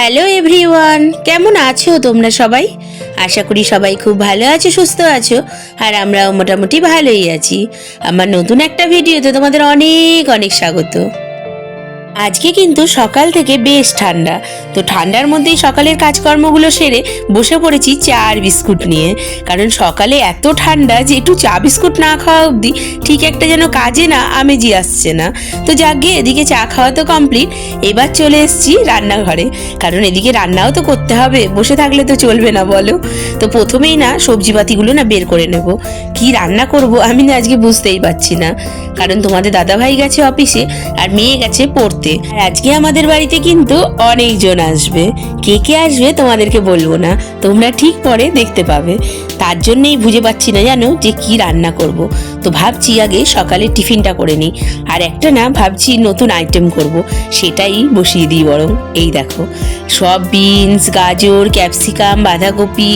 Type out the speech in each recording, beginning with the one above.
Hello everyone, কেমন আছো তোমরা সবাই? আশা করি সবাই খুব ভালো আছো, সুস্থ আছো। আর আমরাও মোটামুটি ভালোই আছি। আমার নতুন একটা ভিডিওতে তোমাদের অনেক অনেক স্বাগত। আজকে কিন্তু সকাল থেকে বেশ ঠান্ডা, তো ঠান্ডার মধ্যেই সকালের কাজকর্মগুলো সেরে বসে পড়েছি চা আর বিস্কুট নিয়ে। কারণ সকালে এত ঠান্ডা যে একটু চা বিস্কুট না খাওয়া অবধি ঠিক একটা যেন কাজে না আমেজি আসছে না। তো যাক গিয়ে এদিকে চা খাওয়া তো কমপ্লিট, এবার চলে এসেছি রান্নাঘরে। কারণ এদিকে রান্নাও তো করতে হবে, বসে থাকলে তো চলবে না বলো। তো প্রথমেই না সবজিপাতিগুলো না বের করে নেব। কি রান্না করব আমি না আজকে বুঝতেই পারছি না। কারণ তোমাদের দাদাভাই গেছে অফিসে আর মেয়ে গেছে পড়তে। আর আজকে আমাদের বাড়িতে কিন্তু অনেকজন আসবে। কে কে আসবে তোমাদেরকে বলবো না, তোমরা ঠিক পরে দেখতে পাবে। তার জন্যই বুঝে পাচ্ছি না জানো যে কি রান্না করব। তো ভাবছি আগে সকালে টিফিনটা করে নিই, আর একটা না ভাবছি নতুন আইটেম করব, সেটাই বসিয়ে দিই বরং। এই দেখো সব বিনস, গাজর, ক্যাপসিকাম, বাঁধাকপি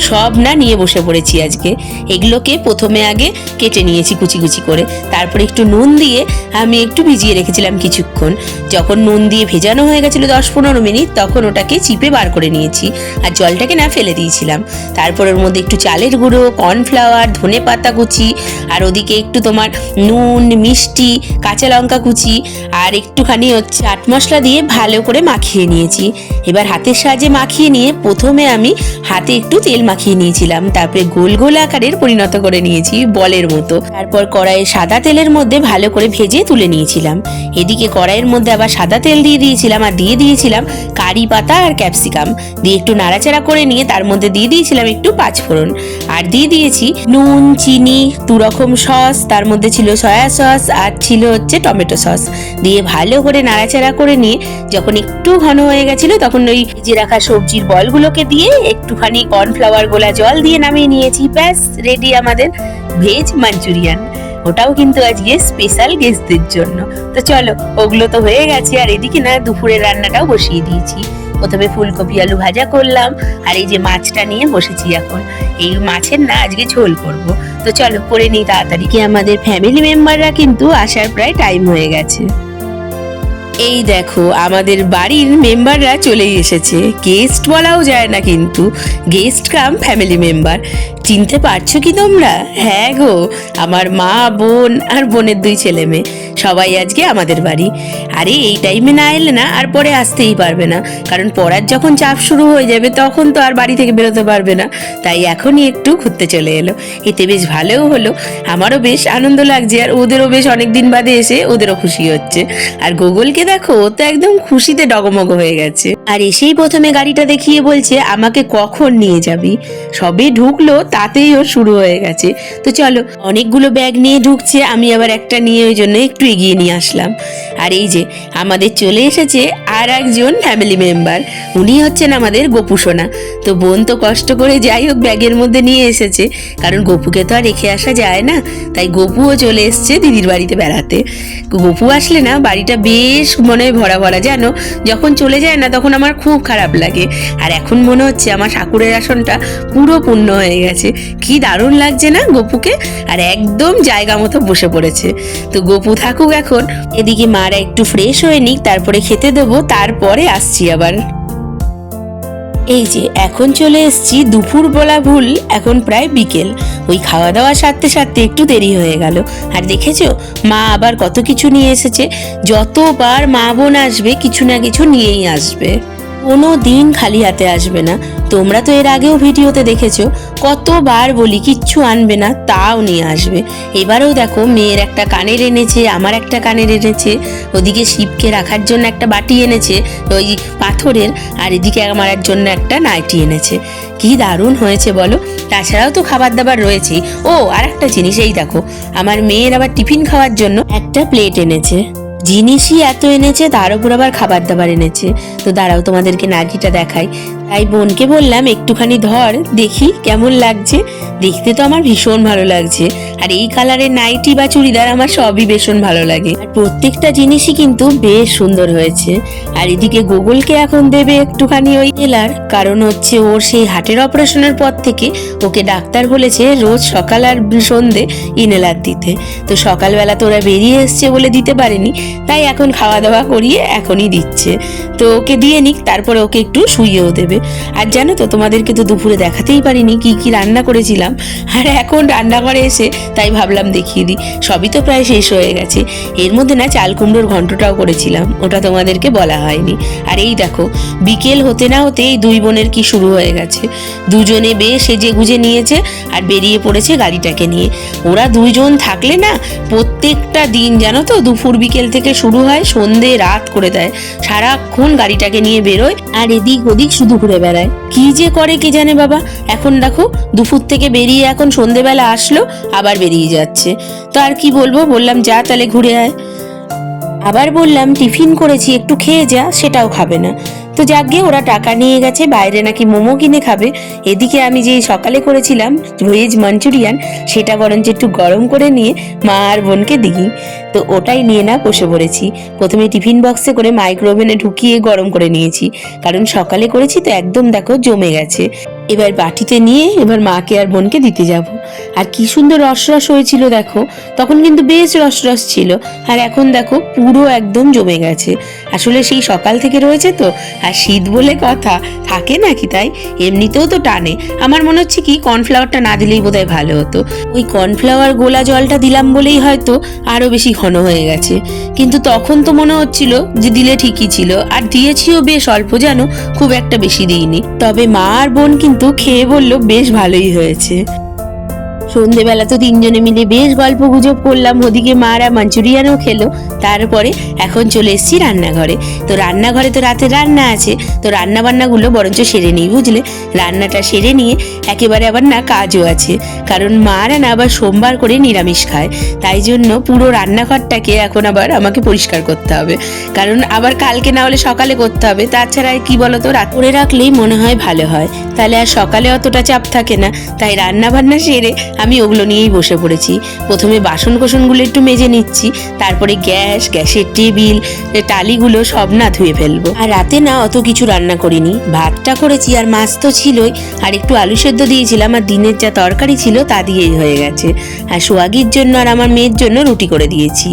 সব না নিয়ে বসে পড়েছি আজকে। এগুলোকে প্রথমে আগে কেটে নিয়েছি কুচি কুচি করে, তারপরে একটু নুন দিয়ে আমি একটু ভিজিয়ে রেখেছিলাম কিছুক্ষণ। যখন নুন দিয়ে ভেজানো হয়ে গেছিলো 10-15 মিনিট, তখন ওটাকে চিপে বার করে নিয়েছি আর জলটাকে না ফেলে দিয়েছিলাম। তারপর ওর মধ্যে একটু চালের গুঁড়ো, কর্নফ্লাওয়ার, ধনে পাতা কুচি, আর ওদিকে একটু তোমার নুন, মিষ্টি, কাঁচা লঙ্কা কুচি আর একটুখানি চাট মশলা দিয়ে ভালো করে মাখিয়ে নিয়েছি। এবার হাতের সাহায্যে মাখিয়ে নিয়ে প্রথমে আমি হাতে একটু তেল মাখিয়ে নিয়েছিলাম, তারপরে গোল গোল আকারের পরিণত করে নিয়েছি বলের মতো। তারপর কড়াইয়ে সাদা তেলের মধ্যে ভালো করে ভেজে তুলে নিয়েছিলাম। এদিকে কড়াইয়ের মধ্যে আবার সাদা তেল দিয়ে দিয়েছিলাম আর দিয়ে দিয়েছিলাম কারি পাতা আর ক্যাপসিকাম দিয়ে একটু নাড়াচাড়া করে নিয়ে তার মধ্যে দিয়ে দিয়েছিলাম একটু পাঁচফোড়ন, আর দিয়ে দিয়েছি নুন, চিনি, 2 রকম সস, তার মধ্যে ছিল সয়া সস আর ছিল টমেটো সস। দিয়ে ভালো করে নাড়াচাড়া করে নিয়ে যখন একটু ঘন হয়ে গেছিল তখন ওই যে রাখা সবজির বলগুলোকে দিয়ে একটুখানি কর্নফ্লাওয়ার গোলা জল দিয়ে নামিয়ে নিয়েছি। ব্যাস রেডি আমাদের ভেজ মাঞ্চুরিয়ান। ওটাও কিন্তু আজকে স্পেশাল গেস্টদের জন্য। তো চলো, ওগুলো তো হয়ে গেছে, আর এদিকে না দুপুরের রান্নাটাও বসিয়ে দিয়েছি। প্রথমে ফুলকপি আলু ভাজা করলাম, আর এই যে মাছটা নিয়ে বসেছি এখন। এই মাছের না আজকে ঝোল করব। তো চলো করে নিই তাড়াতাড়ি, কি আমাদের ফ্যামিলি মেম্বাররা কিন্তু আসার প্রায় টাইম হয়ে গেছে। এই দেখো আমাদের বাড়ির মেম্বাররা চলেই এসেছে। গেস্ট বলাও যায় না, কিন্তু গেস্ট কাম ফ্যামিলি মেম্বার। চিনতে পারছো কি তোমরা? হ্যাঁ গো, আমার মা, বোন আর বোনের 2 ছেলে মেয়ে সবাই আজকে আমাদের বাড়ি। আরে এই টাইমে না এলে না আর পরে আসতেই পারবে না, কারণ পড়ার যখন চাপ শুরু হয়ে যাবে তখন তো আর বাড়ি থেকে বেরোতে পারবে না। তাই এখনই একটু ঘুরতে চলে এলো, এতে বেশ ভালোও হলো। আমারও বেশ আনন্দ লাগছে, আর ওদেরও বেশ অনেকদিন বাদে এসে ওদেরও খুশি হচ্ছে। আর গুগলকে দেখো, ও তো একদম খুশিতে ডগমগ হয়ে গেছে। আর এসেই প্রথমে গাড়িটা দেখিয়ে বলছে আমাকে কখন নিয়ে যাবি। সবে ঢুকলো তাতেই ওর শুরু হয়ে গেছে। তো চলো, অনেকগুলো ব্যাগ নিয়ে ঢুকছে, আমি আবার একটা নিয়ে ওই জন্য একটু এগিয়ে নিয়ে আসলাম। আর এই যে আমাদের চলে এসেছে আর একজন ফ্যামিলি মেম্বার, উনি হচ্ছেন আমাদের গপু সোনা। তো বোন তো কষ্ট করে যাই হোক ব্যাগের মধ্যে নিয়ে এসেছে, কারণ গপুকে তো আর রেখে আসা যায় না। তাই গপুও চলে এসছে দিদির বাড়িতে বেড়াতে। গপু আসলে না বাড়িটা বেশ মনে ভরা ভরা, জানো যখন চলে যায় না তখন আমার খুব খারাপ লাগে। আর এখন মনে হচ্ছে আমার ঠাকুরের আসনটা পুরো পূর্ণ হয়ে গেছে। কি দারুণ লাগছে না গপুকে, আর একদম জায়গা মতো বসে পড়েছে। তো গপু থাকুক এখন, এদিকে মারা একটু ফ্রেশ হয়ে নিক, তারপরে খেতে দেবো, তারপরে আসছি আবার। এই যে এখন চলে এসছি দুপুর বলা ভুল, এখন প্রায় বিকেল। ওই খাওয়া দাওয়া সারতে সারতে একটু দেরি হয়ে গেল। আর দেখেছো মা আবার কত কিছু নিয়ে এসেছে। যতবার মা বোন আসবে কিছু না কিছু নিয়েই আসবে, কোনো দিন খালি হাতে আসবে না। তোমরা তো এর আগেও ভিডিওতে দেখেছো কতবার বলি কিচ্ছু আনবে না, তাও নিয়ে আসবে। এবারেও দেখো মেয়ের একটা কানের এনেছে, আমার একটা কানের এনেছে, ওদিকে শিবকে রাখার জন্য একটা বাটি এনেছে ওই পাথরের, আর এদিকে আমার জন্য একটা নাইটি এনেছে। কি দারুণ হয়েছে বলো। তাছাড়াও তো খাবার দাবার রয়েছেই। ও আর একটা জিনিস, এই দেখো আমার মেয়ের আবার টিফিন খাওয়ার জন্য একটা প্লেট এনেছে। জিনিসই এত এনেছে, তার উপর আবার খাবার দাবার এনেছে। তো দাঁড়াও তোমাদেরকে নাগিটা দেখাই। তাই বোনকে বললাম একটুখানি ধর দেখি কেমন লাগছে। দেখতে তো আমার ভীষণ ভালো লাগছে, আর এই কালারের নাইটি বা চুড়িদার আমার সবই ভীষণ ভালো লাগে, আর প্রত্যেকটা জিনিসই কিন্তু বেশ সুন্দর হয়েছে। আর এদিকে গুগলকে এখন দেবে একটুখানি ওই এলার, কারণ হচ্ছে ওর সেই হার্টের অপারেশনের পর থেকে ওকে ডাক্তার বলেছে রোজ সকাল আর সন্ধে ইনহেলার দিতে। তো সকালবেলা তো ওরা বেরিয়ে এসছে বলে দিতে পারেনি, তাই এখন খাওয়া দাওয়া করিয়ে এখনই দিচ্ছে। তো ওকে দিয়ে নিক, তারপরে ওকে একটু শুইয়েও দেবে। আর জানো তো, তোমাদেরকে তো দুপুরে দেখাতেই পারিনি কি কি রান্না করেছিলাম, আর এখন রান্নাঘরে এসে তাই ভাবলাম দেখিয়ে দিই। সবই তো প্রায় শেষ হয়ে গেছে। এর মধ্যে না চাল কুমড়োর ঘন্টটাও করেছিলাম, ওটা তোমাদেরকে বলা হয়নি। আর এই দেখো, বিকেল হতে না হতে এই দুই বোনের কি শুরু হয়ে গেছে। দুজনে বেশ সেজে গুজে নিয়েছে আর বেরিয়ে পড়েছে গাড়িটাকে নিয়ে। ওরা দুইজন থাকলে না প্রত্যেকটা দিন জানো তো, দুপুর বিকেল থেকে শুরু হয়, সন্ধে রাত করে দেয়। সারাক্ষণ গাড়িটাকে নিয়ে বেরোয় আর এদিক ওদিক শুধু ঘুরে বেড়ায়। কি যে করে কে জানে বাবা। এখন দেখো দুপুর থেকে বেরিয়ে এখন সন্ধেবেলা আসলো, আবার বেরিয়ে যাচ্ছে। তো আর কি বলবো, বললাম যা তাহলে ঘুরে আয়। আবার বললাম টিফিন করেছি একটু খেয়ে যা, সেটাও খাবে না। তো যাক গিয়ে ওরা টাকা নিয়ে গেছে, বাইরে নাকি মোমো কিনে খাবে। এদিকে আমি যে সকালে করেছিলাম ভেজ মাঞ্চুরিয়ান, সেটা বরঞ্চ একটু গরম করে নিয়ে মা আর বোনকে দিই। তো ওটাই নিয়ে না বসে পড়েছি। প্রথমে টিফিন বক্সে করে মাইক্রোওভেনে ঢুকিয়ে গরম করে নিয়েছি, কারণ সকালে করেছি তো একদম দেখো জমে গেছে। এবার বাটিতে নিয়ে এবার মাকে আর বোনকে দিতে যাব। আর কি সুন্দর রস হয়েছিল দেখো, তখন কিন্তু বেশ রস ছিল, আর এখন দেখো পুরো একদম জমে গেছে। আসলে সেই সকাল থেকে রয়েছে তো, আর শীত বলে কথা থাকে নাকি, তাই এমনিতেও তো টানে। আমার মনে হচ্ছে কি কর্নফ্লাওয়ারটা না দিলেই বোধহয় ভালো হতো। ওই কর্নফ্লাওয়ার গোলা জলটা দিলাম বলেই হয়তো আরো বেশি ঘন হয়ে গেছে, কিন্তু তখন তো মনে হচ্ছিল যে দিলে ঠিকই ছিল, আর দিয়েছিও বেশ অল্প, জানো খুব একটা বেশি দিইনি। তবে মা আর বোন কিন্তু খেয়ে বললো বেশ ভালোই হয়েছে। সন্ধেবেলা তো তিনজনে মিলে বেশ গল্প গুজব করলাম, ওদিকে মারা মাঞ্চুরিয়ানও খেলো। তারপরে এখন চলে এসেছি রান্নাঘরে। তো রান্নাঘরে তো রাতের রান্না আছে, তো রান্না বান্নাগুলো বরঞ্চ সেরে নিই, বুঝলে। রান্নাটা সেরে নিয়ে একেবারে আবার না কাজও আছে, কারণ মারা না আবার সোমবার করে নিরামিষ খায়। তাই জন্য পুরো রান্নাঘরটাকে এখন আবার আমাকে পরিষ্কার করতে হবে, কারণ আবার কালকে না হলে সকালে করতে হবে। তাছাড়া কি বলতো, রাত করে রাখলেই মনে হয় ভালো হয়, তাহলে আর সকালে অতটা চাপ থাকে না। তাই রান্না বান্না সেরে আমি ওগুলো নিয়েই বসে পড়েছি। প্রথমে বাসন কোসনগুলো একটু মেজে নিচ্ছি, তারপরে গ্যাসের টেবিল টালিগুলো সব না ধুয়ে ফেলবো। আর রাতে না অত কিছু রান্না করিনি, ভাতটা করেছি আর মাছ তো ছিলই, আর একটু আলু সেদ্ধ দিয়েছিলাম, আর দিনের যা তরকারি ছিল তা দিয়েই হয়ে গেছে। আর সোহাগীর জন্য আর আমার মেয়ের জন্য রুটি করে দিয়েছি।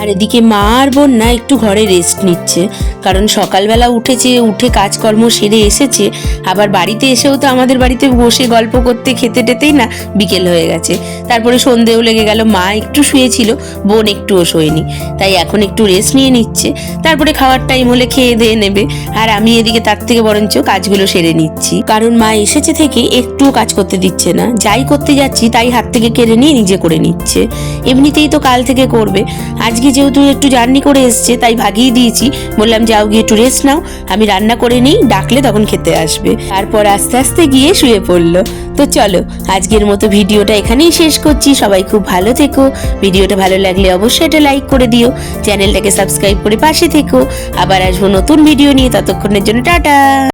আর এদিকে মা আর বোন না একটু ঘরে রেস্ট নিচ্ছে, কারণ সকালবেলা উঠে কাজকর্ম সেরে এসেছে। আবার বাড়িতে এসেও তো আমাদের বাড়িতে বসে গল্প করতে খেতে টেতেই না বিকেল হয়ে গেছে। তারপরে সন্ধেও লেগে গেল, মা একটু শুয়েছিল, বোন একটুও শোয়নি, তাই এখন একটু রেস্ট নিয়ে নিচ্ছে। তারপরে খাওয়ার টাইম হলে খেয়ে দিয়ে নেবে, আর আমি এদিকে তার থেকে বরঞ্চ কাজগুলো সেরে নিচ্ছি, কারণ মা এসেছে থেকে একটুও কাজ করতে দিচ্ছে না। যাই করতে যাচ্ছি তাই হাত থেকে কেড়ে নিয়ে নিজে করে নিচ্ছে। এমনিতেই তো কাল থেকে করবে, আজকে যেহেতু একটু জার্নি করে এসছে তাই ভাগিয়ে দিয়েছি, বললাম যাও গিয়ে একটু রেস্ট নাও, আমি রান্না করে নিই, ডাকলে তখন খেতে আসবে। তারপর আস্তে আস্তে গিয়ে শুয়ে পড়লো। তো চলো আজকের মতো ভিডিওটা এখানেই শেষ করছি। সবাই খুব ভালো থেকো। ভিডিওটা ভালো লাগলে অবশ্যই এটা লাইক করে দিও, চ্যানেলটাকে সাবস্ক্রাইব করে পাশে থেকো। আবার আসবো নতুন ভিডিও নিয়ে, ততক্ষণের জন্য টাটা।